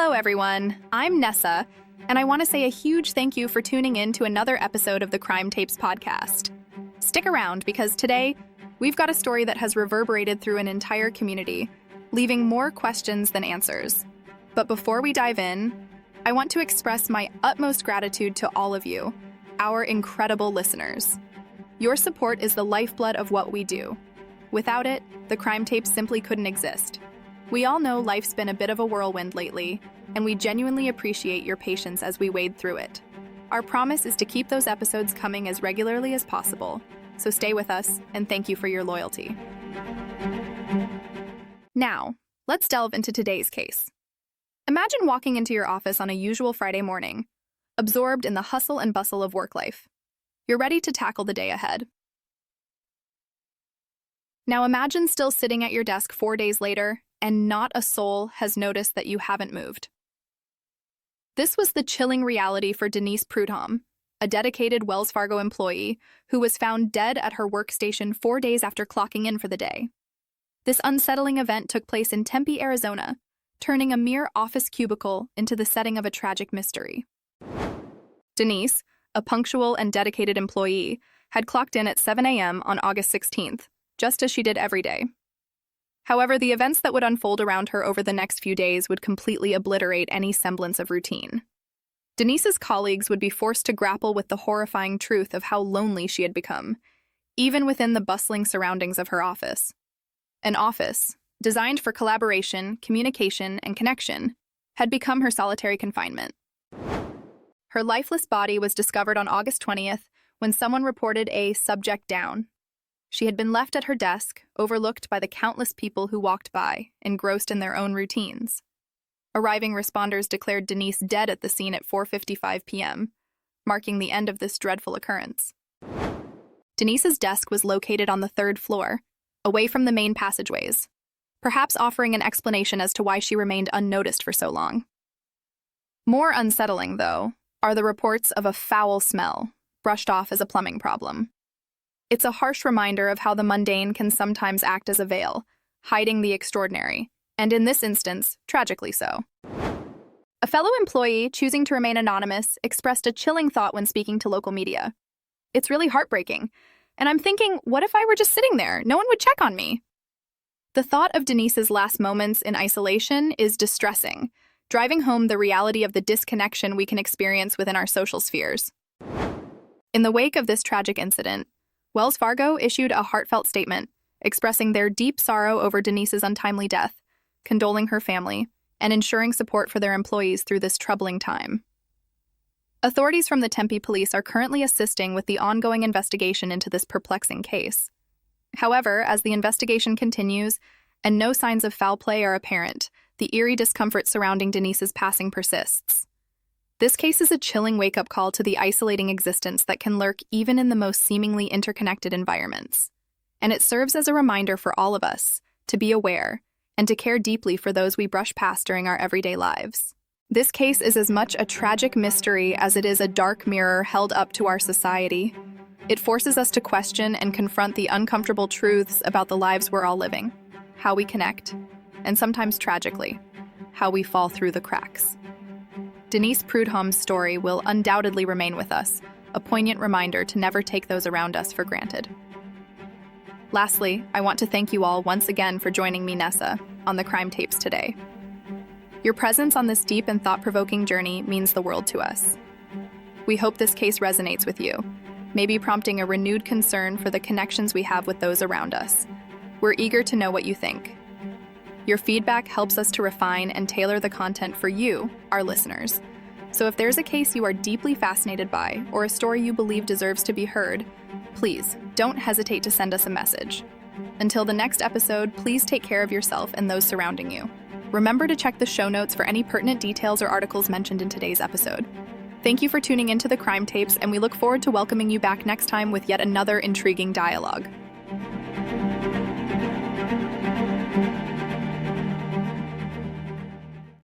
Hello, everyone. I'm Nessa, and I want to say a huge thank you for tuning in to another episode of the Crime Tapes podcast. Stick around because today we've got a story that has reverberated through an entire community, leaving more questions than answers. But before we dive in, I want to express my utmost gratitude to all of you, our incredible listeners. Your support is the lifeblood of what we do. Without it, the Crime Tapes simply couldn't exist. We all know life's been a bit of a whirlwind lately, and we genuinely appreciate your patience as we wade through it. Our promise is to keep those episodes coming as regularly as possible, so stay with us, and thank you for your loyalty. Now, let's delve into today's case. Imagine walking into your office on a usual Friday morning, absorbed in the hustle and bustle of work life. You're ready to tackle the day ahead. Now imagine still sitting at your desk 4 days later, and not a soul has noticed that you haven't moved. This was the chilling reality for Denise Prudhomme, a dedicated Wells Fargo employee who was found dead at her workstation 4 days after clocking in for the day. This unsettling event took place in Tempe, Arizona, turning a mere office cubicle into the setting of a tragic mystery. Denise, a punctual and dedicated employee, had clocked in at 7 a.m. on August 16th, just as she did every day. However, the events that would unfold around her over the next few days would completely obliterate any semblance of routine. Denise's colleagues would be forced to grapple with the horrifying truth of how lonely she had become, even within the bustling surroundings of her office. An office, designed for collaboration, communication, and connection, had become her solitary confinement. Her lifeless body was discovered on August 20th when someone reported a subject down. She had been left at her desk, overlooked by the countless people who walked by, engrossed in their own routines. Arriving responders declared Denise dead at the scene at 4:55 p.m., marking the end of this dreadful occurrence. Denise's desk was located on the 3rd floor, away from the main passageways, perhaps offering an explanation as to why she remained unnoticed for so long. More unsettling, though, are the reports of a foul smell, brushed off as a plumbing problem. It's a harsh reminder of how the mundane can sometimes act as a veil, hiding the extraordinary, and in this instance, tragically so. A fellow employee, choosing to remain anonymous, expressed a chilling thought when speaking to local media. "It's really heartbreaking, and I'm thinking, what if I were just sitting there? No one would check on me." The thought of Denise's last moments in isolation is distressing, driving home the reality of the disconnection we can experience within our social spheres. In the wake of this tragic incident, Wells Fargo issued a heartfelt statement, expressing their deep sorrow over Denise's untimely death, condoling her family, and ensuring support for their employees through this troubling time. Authorities from the Tempe police are currently assisting with the ongoing investigation into this perplexing case. However, as the investigation continues and no signs of foul play are apparent, the eerie discomfort surrounding Denise's passing persists. This case is a chilling wake-up call to the isolating existence that can lurk even in the most seemingly interconnected environments. And it serves as a reminder for all of us to be aware and to care deeply for those we brush past during our everyday lives. This case is as much a tragic mystery as it is a dark mirror held up to our society. It forces us to question and confront the uncomfortable truths about the lives we're all living, how we connect, and sometimes tragically, how we fall through the cracks. Denise Prudhomme's story will undoubtedly remain with us, a poignant reminder to never take those around us for granted. Lastly, I want to thank you all once again for joining me, Nessa, on the Crime Tapes today. Your presence on this deep and thought-provoking journey means the world to us. We hope this case resonates with you, maybe prompting a renewed concern for the connections we have with those around us. We're eager to know what you think. Your feedback helps us to refine and tailor the content for you, our listeners. So if there's a case you are deeply fascinated by or a story you believe deserves to be heard, please don't hesitate to send us a message. Until the next episode, please take care of yourself and those surrounding you. Remember to check the show notes for any pertinent details or articles mentioned in today's episode. Thank you for tuning into the Crime Tapes, and we look forward to welcoming you back next time with yet another intriguing dialogue.